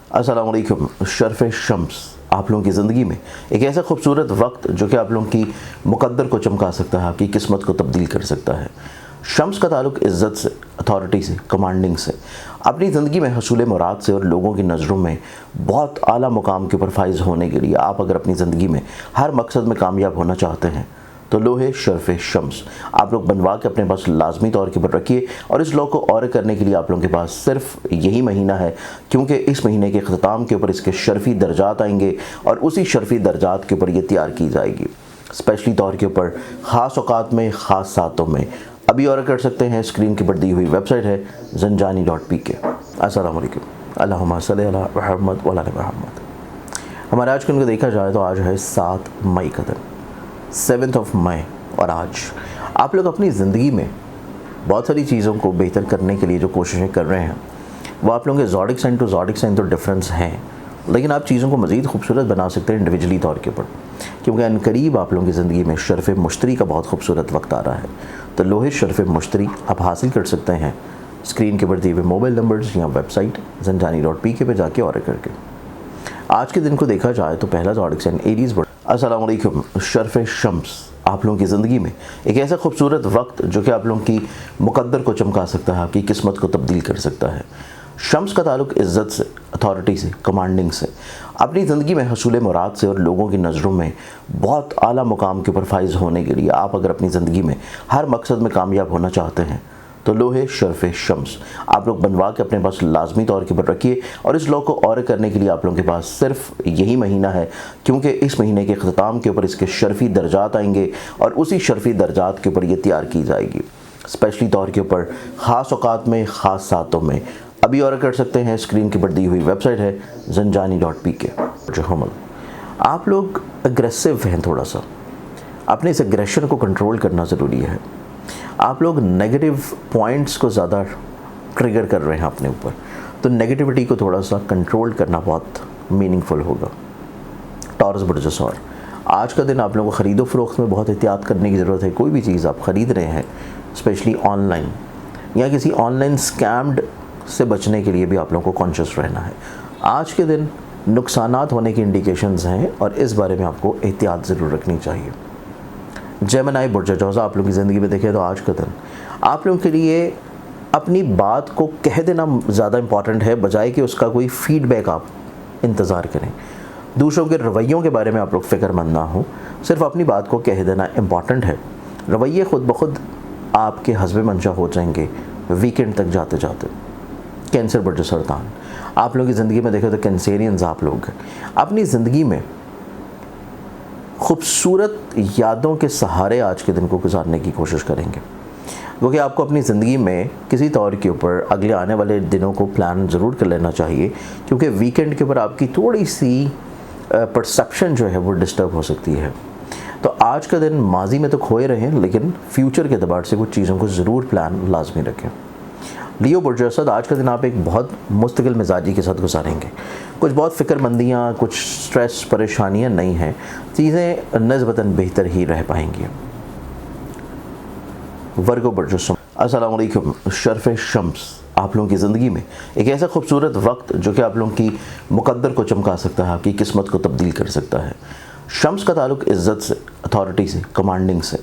अस्सलाम वालेकुम। शर्फ शम्स आप लोगों की ज़िंदगी में एक ऐसा खूबसूरत वक्त जो कि आप लोगों की मुकद्दर को चमका सकता है, आपकी किस्मत को तब्दील कर सकता है। शम्स का ताल्लुक इज़्ज़त से, अथॉरिटी से, कमांडिंग से, अपनी ज़िंदगी में हसूल मुराद से और लोगों की नज़रों में बहुत आला मुकाम के ऊपर फाइज़ होने के लिए आप अगर अपनी ज़िंदगी में हर मकसद में कामयाब होना चाहते हैं तो लोहे शर्फ शम्स आप लोग बनवा के अपने पास लाजमी तौर के ऊपर रखिए। और इस लॉ को और करने के लिए आप लोगों के पास सिर्फ यही महीना है, क्योंकि इस महीने के अख्ताम के ऊपर इसके शर्फी दर्जात आएंगे और उसी शर्फी दर्जात के ऊपर ये तैयार की जाएगी स्पेशली तौर के ऊपर, ख़ास औकात में, ख़ास सातों में। अभी और कर सकते हैं, स्क्रीन के ऊपर दी हुई वेबसाइट है zanjani.pk। अस्सलाम वालेकुम। अल्लाहुम्मा सल्ली अला मुहम्मद व अला आलि मुहम्मद। हमारे आज को देखा जाए तो आज है 7 मई का दिन, 7 मई। और आज आप लोग अपनी ज़िंदगी में बहुत सारी चीज़ों को बेहतर करने के लिए जो कोशिशें कर रहे हैं वो आप लोगों के ज़ोडिक साइन तो डिफरेंस हैं, लेकिन आप चीज़ों को मज़ीद खूबसूरत बना सकते हैं इंडिविजुअली तौर के ऊपर, क्योंकि अनकरीब आप लोगों की ज़िंदगी में शर्फ मुश्तरी का बहुत खूबसूरत वक्त आ रहा है। तो लोहे शर्फ मुश्तरी आप हासिल कर सकते हैं स्क्रीन के ऊपर दिए हुए मोबाइल नंबर्स या वेबसाइट zanjani.pk पे जाके ऑर्डर करके। आज के दिन को देखा जाए तो पहला ज़ोडिक साइन एरीज़। अस्सलाम वालेकुम। शर्फ शम्स आप लोगों की ज़िंदगी में एक ऐसा खूबसूरत वक्त जो कि आप लोगों की मुकद्दर को चमका सकता है, आपकी किस्मत को तब्दील कर सकता है। शम्स का ताल्लुक इज़्ज़त से, अथॉरिटी से, कमांडिंग से, अपनी ज़िंदगी में हसूल मुराद से और लोगों की नज़रों में बहुत आला मुकाम के ऊपर फाइज़ होने के लिए आप अगर अपनी ज़िंदगी में हर मकसद में कामयाब होना चाहते हैं तो लोहे शर्फ शम्स आप लोग बनवा के अपने पास लाजमी तौर के ऊपर रखिए। और इस लॉ को और करने के लिए आप लोगों के पास सिर्फ यही महीना है, क्योंकि इस महीने के अख्ताम के ऊपर इसके शर्फी दर्जात आएंगे और उसी शर्फी दर्जात के ऊपर ये तैयार की जाएगी स्पेशली तौर के ऊपर, ख़ास औकात में, ख़ास सातों में। अभी और कर सकते हैं, स्क्रीन के ऊपर दी हुई वेबसाइट है zanjani.pk। जो आप लोग अग्रेसिव हैं, थोड़ा सा अपने इस एग्रेशन को कंट्रोल करना ज़रूरी है। आप लोग नेगेटिव पॉइंट्स को ज़्यादा ट्रिगर कर रहे हैं अपने ऊपर, तो नेगेटिविटी को थोड़ा सा कंट्रोल करना बहुत मीनिंगफुल होगा। टॉरस बुर्जसौर आज का दिन आप लोगों को ख़रीदो फरोख्त में बहुत एहतियात करने की ज़रूरत है। कोई भी चीज़ आप ख़रीद रहे हैं स्पेशली ऑनलाइन या किसी ऑनलाइन स्कैम्ड से बचने के लिए भी आप लोगों को कॉन्शियस रहना है। आज के दिन नुकसानात होने की इंडिकेशंस हैं और इस बारे में आपको एहतियात ज़रूर रखनी चाहिए। जेमिनी बुर्ज जौज़ा आप लोगों की ज़िंदगी में देखें तो आज का दिन आप लोगों के लिए अपनी बात को कह देना ज़्यादा इम्पॉर्टेंट है, बजाय कि उसका कोई फ़ीडबैक आप इंतज़ार करें। दूसरों के रवैयों के बारे में आप लोग फ़िक्रमंद ना हो, सिर्फ अपनी बात को कह देना इम्पॉर्टेंट है। रवैये ख़ुद ब खुद आपके हस्बे मंशा हो जाएंगे वीकेंड तक जाते जाते। कैंसर बुर्ज सरतान आप लोगों की ज़िंदगी में देखें तो कैंसेरियंस आप लोग अपनी ज़िंदगी में खूबसूरत यादों के सहारे आज के दिन को गुजारने की कोशिश करेंगे, क्योंकि आपको अपनी ज़िंदगी में किसी तौर के ऊपर अगले आने वाले दिनों को प्लान ज़रूर कर लेना चाहिए, क्योंकि वीकेंड के ऊपर आपकी थोड़ी सी परसेप्शन जो है वो डिस्टर्ब हो सकती है। तो आज का दिन माजी में तो खोए रहें, लेकिन फ्यूचर के अतबार से कुछ चीज़ों को ज़रूर प्लान लाजमी रखें। लियो बुर्ज असद आज का दिन आप एक बहुत मुस्तकिल मिजाजी के साथ गुजारेंगे। कुछ बहुत फ़िक्रमंदियाँ, कुछ स्ट्रेस, परेशानियाँ नहीं हैं, चीज़ें नस्बतन बेहतर ही रह पाएंगी। वर्गो बुर्ज अस्सलाम वालेकुम। शर्फ शम्स आप लोगों की ज़िंदगी में एक ऐसा खूबसूरत वक्त जो कि आप लोगों की मुकद्दर को चमका सकता है, आपकी किस्मत को तब्दील कर सकता है। शम्स का ताल्लुक इज़्ज़त से, अथॉरिटी से, कमांडिंग से,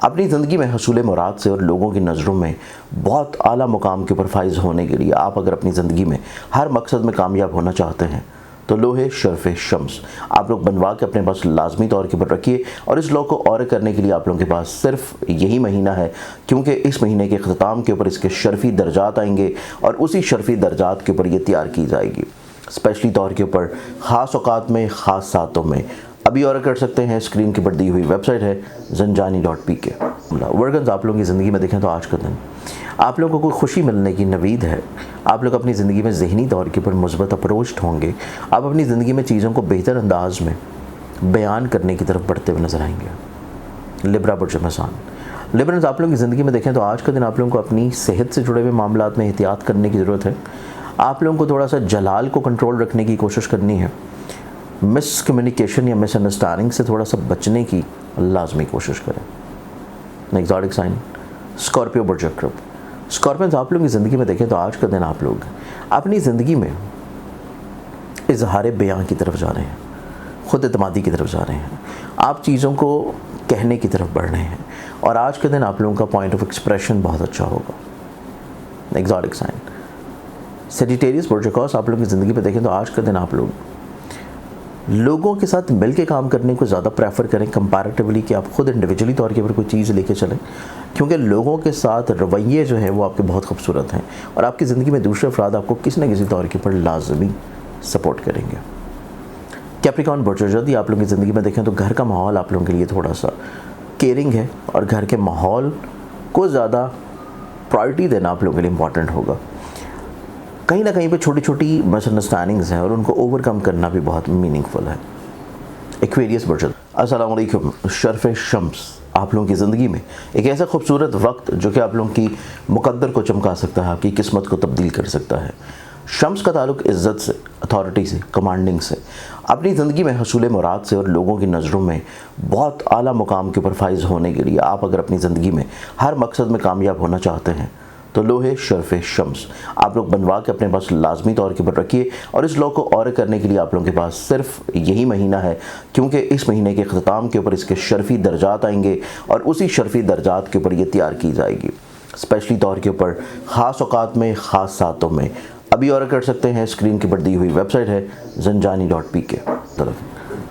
अपनी ज़िंदगी में हसूल मुराद से और लोगों की नज़रों में बहुत आला मुकाम के ऊपर फाइज़ होने के लिए आप अगर अपनी ज़िंदगी में हर मकसद में कामयाब होना चाहते हैं तो लोहे शर्फ शम्स आप लोग बनवा के अपने पास लाजमी तौर के ऊपर रखिए। और इस लॉ को और करने के लिए आप लोगों के पास सिर्फ यही महीना है, क्योंकि इस महीने के अख्ताम के ऊपर इसके शर्फी दर्जात आएंगे और उसी शर्फी दर्जात के ऊपर ये तैयार की जाएगी स्पेशली तौर के ऊपर, ख़ास औकात में, ख़ास सातों में। अभी और कर सकते हैं, स्क्रीन के ऊपर दी हुई वेबसाइट है zanjani.pk। वर्गन्स आप लोगों की ज़िंदगी में देखें तो आज का दिन आप लोगों को खुशी मिलने की नवीद है। आप लोग अपनी ज़िंदगी में ज़हनी तौर के ऊपर मुस्बत अप्रोच्ड होंगे। आप अपनी ज़िंदगी में चीज़ों को बेहतर अंदाज में बयान करने की तरफ बढ़ते हुए नजर आएंगे। लिब्रा बुर्ज मसान लिब्रन्स आप लोगों की ज़िंदगी में देखें तो आज का दिन आप लोगों को अपनी सेहत से जुड़े हुए मामलात में एहतियात करने की ज़रूरत है। आप लोगों को थोड़ा सा जलाल को कंट्रोल रखने की कोशिश करनी है। मिस कम्युनिकेशन या मिसअंडरस्टैंडिंग से थोड़ा सा बचने की लाजमी कोशिश करें। नेक्स्ट ज़ोडिक साइन स्कॉर्पियो बुर्ज अक़रब। स्कॉर्पियंस आप लोगों की ज़िंदगी में देखें तो आज का दिन आप लोग अपनी ज़िंदगी में اظہار بیان کی طرف جا رہے ہیں، خود اعتمادی کی طرف جا رہے ہیں، آپ چیزوں کو کہنے کی طرف بڑھ رہے ہیں، اور آج کے دن آپ لوگوں کا پوائنٹ آف ایکسپریشن بہت اچھا ہوگا۔ ایگزاٹک سائن سیجیٹیریس برج اکواس، آپ لوگوں کی زندگی پہ دیکھیں تو آج کا دن آپ لوگوں کے ساتھ مل کے کام کرنے کو زیادہ پریفر کریں کمپیریٹیولی کہ آپ خود انڈیویجولی طور کے اوپر کوئی چیز لے کے چلیں، کیونکہ لوگوں کے ساتھ رویے جو ہیں وہ آپ کے بہت خوبصورت ہیں، اور آپ کی زندگی میں دوسرے افراد آپ کو کسی نہ کسی طور کے اوپر لازمی سپورٹ کریں گے۔ کیپریکارن برج یدی آپ لوگوں کی زندگی میں دیکھیں تو گھر کا ماحول آپ لوگوں کے لیے تھوڑا سا کیئرنگ ہے، اور گھر کے ماحول کو زیادہ پرائرٹی دینا آپ لوگوں کے لیے امپورٹنٹ ہوگا۔ کہیں نہ کہیں پہ چھوٹی چھوٹی مس انڈرسٹینڈنگز ہیں اور ان کو اوور کم کرنا بھی بہت میننگ فل ہے۔ ایکویریس برج، السلام علیکم۔ شرف شمس آپ لوگوں کی زندگی میں ایک ایسا خوبصورت وقت جو کہ آپ لوگوں کی مقدر کو چمکا سکتا ہے، آپ کی قسمت کو تبدیل کر سکتا ہے۔ شمس کا تعلق عزت سے، اتھارٹی سے، کمانڈنگ سے، اپنی زندگی میں حصول مراد سے، اور لوگوں کی نظروں میں بہت اعلیٰ مقام کے اوپر فائز ہونے کے لیے آپ اگر اپنی زندگی میں ہر مقصد میں کامیاب ہونا چاہتے ہیں تو لوہے شرف شمس آپ لوگ بنوا کے اپنے پاس لازمی طور کے اوپر رکھیے، اور اس لوگ کو اور کرنے کے لیے آپ لوگوں کے پاس صرف یہی مہینہ ہے، کیونکہ اس مہینے کے اختتام کے اوپر اس کے شرفی درجات آئیں گے، اور اسی شرفی درجات کے اوپر یہ تیار کی جائے گی اسپیشلی طور کے اوپر خاص اوقات میں، خاص ساتوں میں۔ ابھی اور کر سکتے ہیں، اسکرین کے پر دی ہوئی ویب سائٹ ہے zanjani.pk۔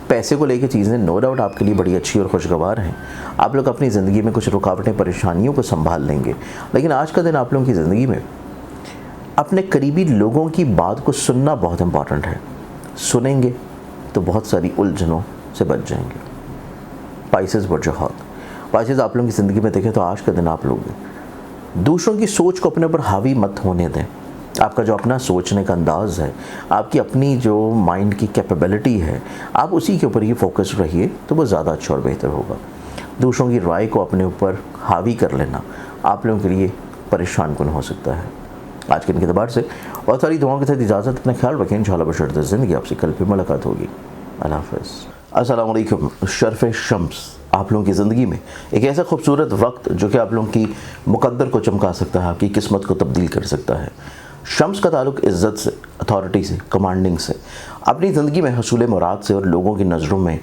پیسے کو لے کے چیزیں نو ڈاؤٹ آپ کے لیے بڑی اچھی اور خوشگوار ہیں، آپ لوگ اپنی زندگی میں کچھ رکاوٹیں، پریشانیوں کو سنبھال لیں گے، لیکن آج کا دن آپ لوگوں کی زندگی میں اپنے قریبی لوگوں کی بات کو سننا بہت امپورٹنٹ ہے۔ سنیں گے تو بہت ساری الجھنوں سے بچ جائیں گے۔ پائسز برج حوت، پائسز آپ لوگوں کی زندگی میں دیکھیں تو آج کا دن آپ لوگ دوسروں کی سوچ کو اپنے اوپر حاوی مت ہونے دیں۔ آپ کا جو اپنا سوچنے کا انداز ہے، آپ کی اپنی جو مائنڈ کی کیپیبلٹی ہے، آپ اسی کے اوپر ہی فوکس رہیے تو وہ زیادہ اچھا اور بہتر ہوگا۔ دوسروں کی رائے کو اپنے اوپر حاوی کر لینا آپ لوگوں کے لیے پریشان کن ہو سکتا ہے۔ آج کے دن کے اعتبار سے اور ساری دعاؤں کے ساتھ اجازت، اپنا خیال رکھیں، انشاءاللہ بشرط زندگی آپ سے کل پھر ملاقات ہوگی۔ اللہ حافظ۔ السلام علیکم۔ شرف شمس آپ لوگوں کی زندگی میں ایک ایسا خوبصورت وقت جو کہ آپ لوگوں کی مقدر کو چمکا سکتا ہے، آپ کی قسمت کو تبدیل کر سکتا ہے۔ شمس کا تعلق عزت سے، اتھارٹی سے، کمانڈنگ سے، اپنی زندگی میں حصول مراد سے، اور لوگوں کی نظروں میں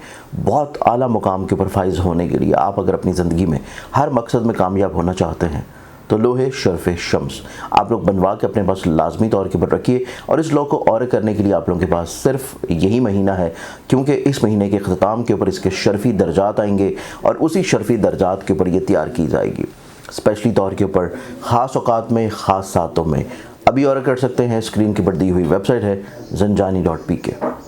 بہت اعلیٰ مقام کے اوپر فائز ہونے کے لیے آپ اگر اپنی زندگی میں ہر مقصد میں کامیاب ہونا چاہتے ہیں تو لوہے شرف شمس آپ لوگ بنوا کے اپنے پاس لازمی طور کے اوپر رکھیے، اور اس لوگ کو اور کرنے کے لیے آپ لوگوں کے پاس صرف یہی مہینہ ہے، کیونکہ اس مہینے کے اختتام کے اوپر اس کے شرفی درجات آئیں گے، اور اسی شرفی درجات کے اوپر یہ تیار کی جائے گی اسپیشلی طور کے اوپر خاص اوقات میں، خاص ساتوں میں۔ ابھی اور کر سکتے ہیں، اسکرین کے پر دی ہوئی ویب سائٹ ہے zanjani.pk۔